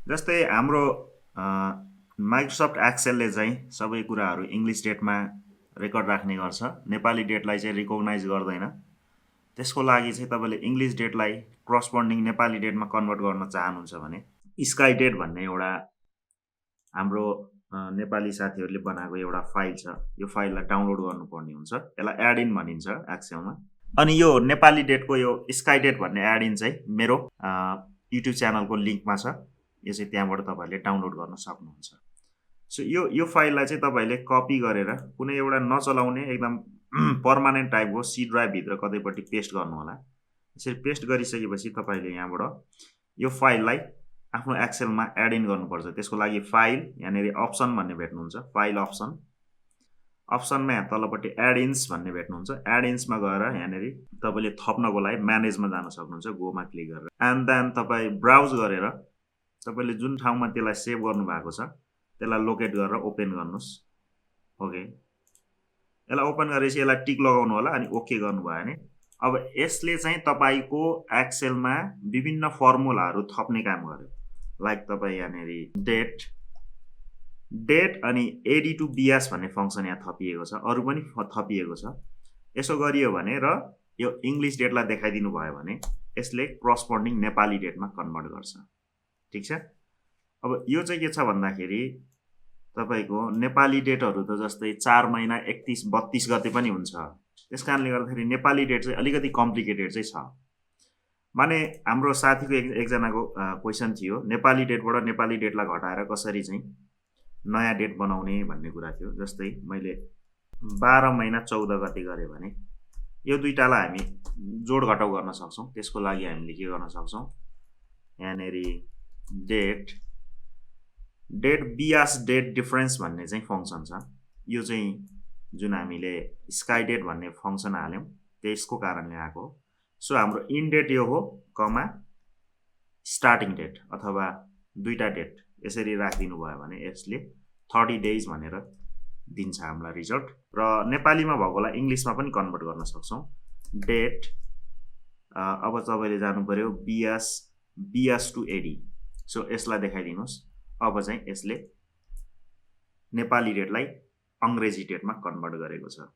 जस्तै हाम्रो माइक्रोसफ्ट एक्सेलले चाहिँ सबै कुराहरू इङ्ग्लिस डेटमा रेकर्ड राख्ने गर्छ। नेपाली डेटलाई चाहिँ रिकगनाइज गर्दैन। त्यसको लागि चाहिँ तपाईँले इङ्ग्लिस डेटलाई करस्पोन्डिङ नेपाली डेटमा कन्भर्ट गर्न चाहनुहुन्छ भने स्काइडेट भन्ने एउटा हाम्रो नेपाली साथीहरूले बनाएको एउटा फाइल छ। यो फाइललाई डाउनलोड गर्नुपर्ने हुन्छ। यसलाई एडिन भनिन्छ एक्सेलमा। अनि यो नेपाली डेटको यो स्काइडेट भन्ने एडिन चाहिँ मेरो युट्युब च्यानलको लिङ्कमा छ। यो चाहिँ त्यहाँबाट तपाईँहरूले डाउनलोड गर्न सक्नुहुन्छ। सो यो फाइललाई चाहिँ तपाईँले कपी गरेर कुनै एउटा नचलाउने एकदम पर्मानेन्ट टाइपको सी ड्राइभभित्र कतैपट्टि पेस्ट गर्नु होला। यसरी पेस्ट गरिसकेपछि तपाईँले यहाँबाट यो फाइललाई आफ्नो एक्सेलमा एड इन गर्नुपर्छ। त्यसको लागि फाइल यहाँनिर अप्सन भन्ने भेट्नुहुन्छ। फाइल अप्सन, अप्सनमा यहाँ तलपट्टि एड इन्स भन्ने भेट्नुहुन्छ। एड इन्समा गएर यहाँनिर तपाईँले थप्नको लागि म्यानेजमा जान सक्नुहुन्छ। गोमा क्लिक गरेर एन्ड देन तपाईँ ब्राउज गरेर तपाईँले जुन ठाउँमा त्यसलाई सेभ गर्नुभएको छ त्यसलाई लोकेट गरेर ओपन गर्नुहोस्। ओके, यसलाई ओपन गरेपछि यसलाई टिक लगाउनु होला अनि ओके गर्नुभयो भने अब यसले चाहिँ तपाईँको एक्सेलमा विभिन्न फर्मुलाहरू थप्ने काम गर्यो। लाइक तपाईँ यहाँनिर डेट अनि एडी टु बिएस भन्ने फङ्सन यहाँ थपिएको छ। अरू पनि थपिएको छ। यसो गरियो भने र यो इङ्ग्लिस डेटलाई देखाइदिनु भयो भने यसले करस्पोन्डिङ नेपाली डेटमा कन्भर्ट गर्छ। ठिक छ। अब यो चाहिँ के छ भन्दाखेरि तपाईँको नेपाली डेटहरू त जस्तै 4 महिना 31, 32 गते पनि हुन्छ। त्यस कारणले गर्दाखेरि नेपाली डेट चाहिँ अलिकति कम्प्लिकेटेड चाहिँ छ। माने हाम्रो साथीको एकजनाको क्वेसन थियो, नेपाली डेटबाट नेपाली डेटलाई घटाएर कसरी चाहिँ नयाँ डेट बनाउने भन्ने कुरा थियो। जस्तै मैले 12 महिना 14 गते गरेँ भने यो दुईटालाई हामी जोड घटाउ गर्न सक्छौँ। त्यसको लागि हामीले के गर्न सक्छौँ, यहाँनिर डेट बिएस डेट डिफरेन्स भन्ने चाहिँ फङ्सन छ। यो चाहिँ जुन हामीले स्काइडेट भन्ने फङ्सन हाल्यौँ त्यसको कारणले आएको हो। सो हाम्रो इन डेट यो हो, कमा स्टार्टिङ डेट अथवा दुईटा डेट यसरी राखिदिनु भयो भने यसले 30 डेज भनेर दिन्छ हामीलाई रिजल्ट। र नेपालीमा भएकोलाई इङ्ग्लिसमा पनि कन्भर्ट गर्न सक्छौँ। डेट अब तपाईँले जानु पर्यो बिएस टु एडी। सो यसलाई देखाइदिनुहोस्। अब चाहिँ यसले नेपाली डेटलाई अङ्ग्रेजी डेटमा कन्भर्ट गरेको छ।